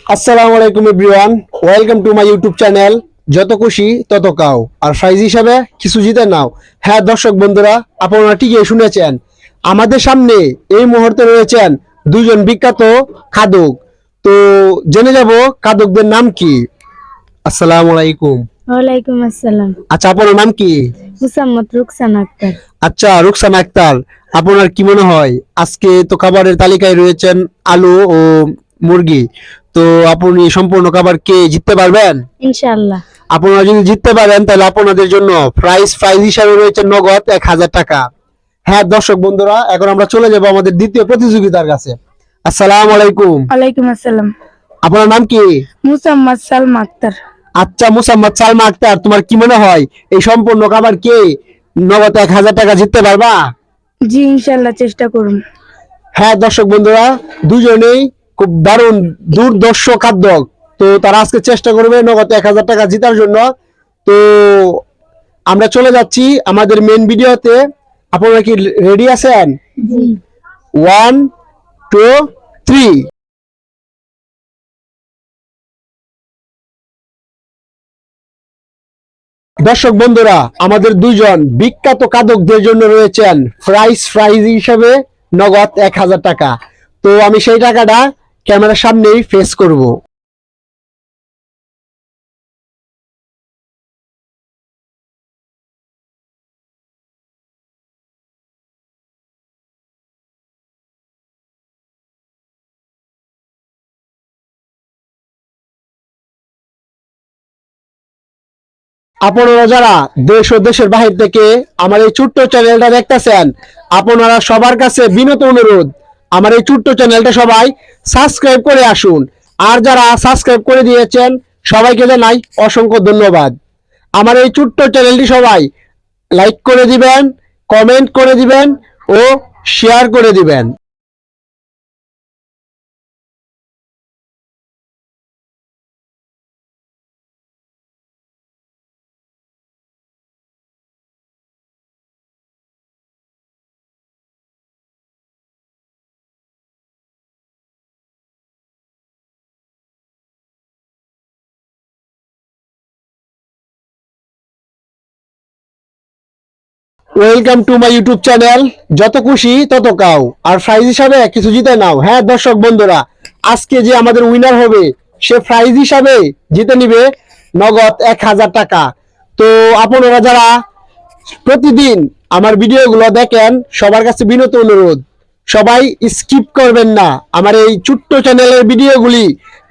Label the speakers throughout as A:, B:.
A: আসসালামু আলাইকুম everyone, welcome to my YouTube channel যত খুশি তত কাও। আর প্রাইজ হিসাবে কিছু জিতে নাও। হ্যাঁ দর্শক বন্ধুরা, আপনারা ঠিকই শুনেছেন, আমাদের সামনে এই মুহূর্তে রয়েছেন দুজন বিখ্যাত খাদক। তো জেনে যাব খাদকদের নাম কি। আসসালামু আলাইকুম।
B: ওয়ালাইকুম আসসালাম।
A: আচ্ছা, আপনার নাম কি?
B: মুসাম্মদ রুকসানা আক্তার।
A: আচ্ছা রুকসানা আক্তার, আপনার কি মনে হয় আজকে তো খাবারের তালিকায় রয়েছেন আলু ও মুরগি, তো আপনি সম্পূর্ণ খাবার কে জিততে পারবেন?
B: ইনশাআল্লাহ।
A: আপনারা যদি জিততে পারেন তাহলে আপনাদের জন্য প্রাইজ হিসাবে রয়েছে নগদ 1000 টাকা। হ্যাঁ দর্শক বন্ধুরা, এখন আমরা চলে যাব আমাদের দ্বিতীয় প্রতিযোগিতার কাছে। আসসালামু আলাইকুম।
B: ওয়ালাইকুম আসসালাম।
A: আপনার নাম কি?
B: মুসাম্মদ সালমা আক্তার।
A: আচ্ছা মুসাম্মদ সালমা আক্তার, তোমার কি মনে হয় এই সম্পূর্ণ খাবার কে নগদ 1000 টাকা জিততে পারবা?
B: জি ইনশাআল্লাহ, চেষ্টা করুন।
A: হ্যাঁ দর্শক বন্ধুরা, দুজনেই খুব দারুণ দুর্দর্শ খাদ্য। তো তারা আজকে চেষ্টা করবে নগদ 1000 টাকা জেতার জন্য। তো আমরা চলে যাচ্ছি আমাদের মেন ভিডিওতে। আপনারা কি রেডি আছেন?
B: জি।
A: 1 2 3। দর্শক বন্ধুরা, আমাদের দুইজন বিখ্যাত খাদকদের জন্য রয়েছেন প্রাইজ হিসেবে নগদ 1000 টাকা। তো আমি সেই টাকাটা ক্যামেরার সামনেই ফেস করব। আপনারা যারা দেশ ও দেশের বাহির থেকে আমার এই ছোট্ট চ্যানেলটা দেখতেছেন, আপনারা সবার কাছে বিনত অনুরোধ, আমার এই ছোট্ট চ্যানেলটা সবাই সাবস্ক্রাইব করে আসুন। আর যারা সাবস্ক্রাইব করে দিয়েছেন সবাইকে জানাই অসংখ্য ধন্যবাদ। আমার এই ছোট্ট চ্যানেলটি সবাই লাইক করে দিবেন, কমেন্ট করে দিবেন ও শেয়ার করে দিবেন। Welcome to my YouTube channel যত খুশি তত কাও। আর প্রাইজ হিসাবে কিছু জিতে নাও। হ্যাঁ দর্শক বন্ধুরা, আজকে যে আমাদের উইনার হবে সে প্রাইজ হিসাবে জিতে নিবে নগদ 1000 টাকা। তো আপনারা যারা প্রতিদিন আমার ভিডিওগুলো দেখেন সবার কাছে বিনত অনুরোধ, সবাই স্কিপ করবেন না। আমার এই ছোট্ট চ্যানেলের ভিডিওগুলি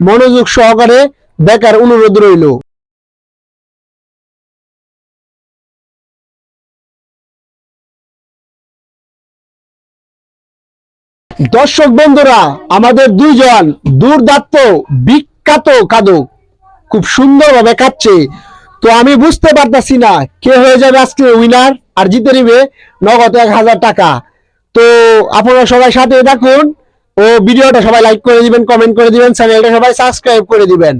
A: মনোযোগ সহকারে দেখার অনুরোধ রইল। দর্শক বন্ধুরা, আমাদের দুইজন দুর্দান্ত বিখ্যাত খাদক খুব সুন্দরভাবে কাটছে। তো আমি বুঝতে পারতাছি না কে হয়ে যাবে আজকে উইনার আর জিতে নিবে নগদ 1000 টাকা। তো আপনারা সবাই সাথে থাকুন ও ভিডিওটা সবাই লাইক করে দিবেন, কমেন্ট করে দিবেন, চ্যানেলটা সবাই সাবস্ক্রাইব করে দিবেন।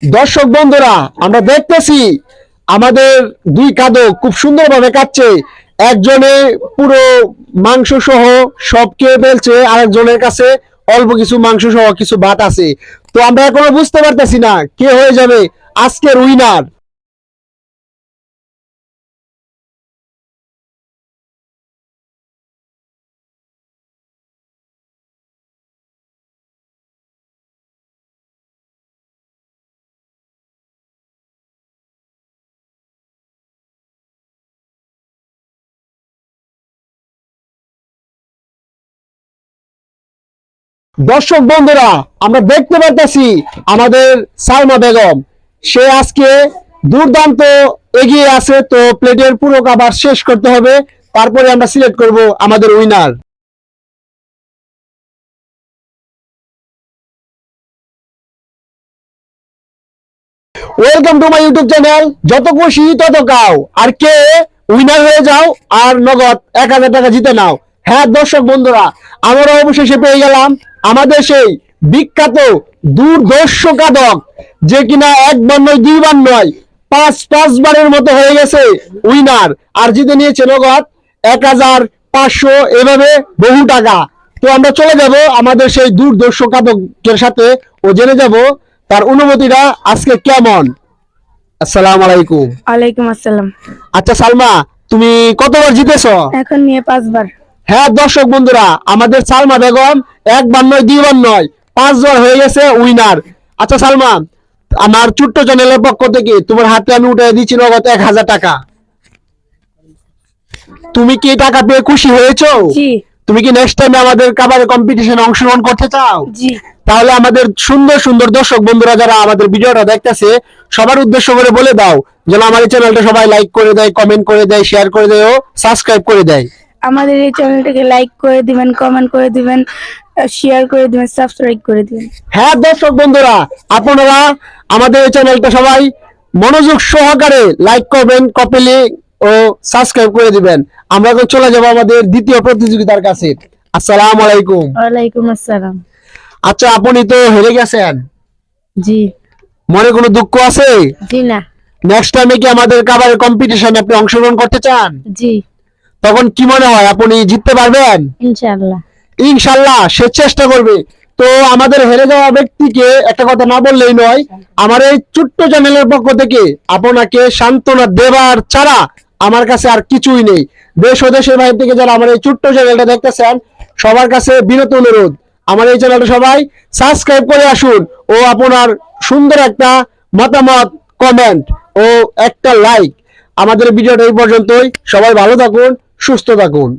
A: দর্শক বন্ধুরা, আমরা দেখতেছি আমাদের দুই খাদক খুব সুন্দরভাবে কাটছে। একজনে পুরো মাংস সহ সব খেয়ে ফেলছে, আরেকজনের কাছে অল্প কিছু মাংস সহ কিছু ভাত আছে। তো আমরা এখনো বুঝতে পারতেছি না কে হয়ে যাবে আজকের উইনার। দর্শক বন্ধুরা, আমরা দেখতে পারতেছি আমাদের সালমা বেগম, সে আজকে দুর্দান্ত এগিয়ে আছে। তো প্লেটের পুরো খাবার শেষ করতে হবে, তারপরে আমরা সিলেক্ট করব আমাদের winner. Welcome to my YouTube channel যত খুশি তত কাও। আর কে উইনার হয়ে যাও আর নগদ 1000 টাকা জিতে নাও। হ্যাঁ দর্শক বন্ধুরা, আমরা অবশেষে পেয়ে গেলাম আমাদের সেই বিখ্যাত দুর্ধর্ষ খাদক, যে কিনা একবার নয় দুইবার নয় পাঁচবারের মতো হয়ে গেছে উইনার, আর জিতে নিয়েছে নগদ 1,500, এভাবে বহু টাকা। তো আমরা চলে যাব আমাদের সেই দূরদর্শকের সাথে ও জেনে যাব তার অনুভূতিটা আজকে কেমন। আসসালামু আলাইকুম।
B: ওয়ালাইকুম আসসালাম।
A: আচ্ছা সালমা, তুমি কতবার জিতেছো?
B: এখন নিয়ে 5বার।
A: হ্যাঁ দর্শক বন্ধুরা, আমাদের সালমা বেগম একবার নয়, দুইবার নয়, 5বার হয়ে গেছে উইনার। আচ্ছা সালমা, আমার ছোট্ট চ্যানেলের পক্ষ থেকে তোমার হাতে আমি উঠে দিচ্ছি নগদ 1,000 টাকা। তুমি কি এই টাকা পেয়ে খুশি হয়েছো?
B: জি।
A: তুমি কি নেক্সট টাইম আমাদের কাবাডি কম্পিটিশনে অংশগ্রহণ করতে চাও?
B: জি।
A: তাহলে আমাদের সুন্দর সুন্দর দর্শক বন্ধুরা যারা আমাদের ভিডিওটা দেখতেছে সবার উদ্দেশ্য করে বলে দাও যেন আমার এই চ্যানেলটা সবাই লাইক করে দেয়, কমেন্ট করে দেয়, শেয়ার করে দেয় ও সাবস্ক্রাইব করে দেয়।
B: আমাদের এই চ্যানেলটাকে লাইক করে দিবেন, কমেন্ট করে দিবেন, শেয়ার করে দিবেন, সাবস্ক্রাইব করে দিবেন।
A: হ্যাঁ দর্শক বন্ধুরা, আপনারা আমাদের এই চ্যানেলটা সবাই মনোযোগ সহকারে লাইক করবেন, কপি ও সাবস্ক্রাইব করে দিবেন। আমরা এখন চলে যাব আমাদের দ্বিতীয় প্রতিযোগিতার কাছে। আসসালামু আলাইকুম।
B: ওয়ালাইকুম আসসালাম।
A: আচ্ছা, আপনি তো হেরে গেছেন,
B: জি।
A: মনে কোনো দুঃখ আছে?
B: জি না।
A: নেক্সট টাইমে কি আমাদের কাবাডি কম্পিটিশনে আপনি অংশগ্রহণ করতে চান?
B: জি।
A: তখন কি মনে হয় আপনি জিততে পারবেন?
B: ইনশাআল্লাহ।
A: ইনশাল্লাহ সে চেষ্টা করবে। তো আমাদের হেরে যাওয়া ব্যক্তিকে একটা কথা না বললেই নয়, আমার এই ছোট্ট চ্যানেলের পক্ষ থেকে আপনাকে সান্ত্বনা দেবার ছাড়া আমার কাছে আর কিছুই নেই। দেশ ও দেশের বাইরে থেকে যারা আমার এই ছোট্ট চ্যানেলটা দেখতেছেন সবার কাছে বিনত অনুরোধ, আমার এই চ্যানেলটা সবাই সাবস্ক্রাইব করে আসুন ও আপনার সুন্দর একটা মতামত, কমেন্ট ও একটা লাইক। আমাদের ভিডিওটা এই পর্যন্তই। সবাই ভালো থাকুন, সুস্থ থাকুন।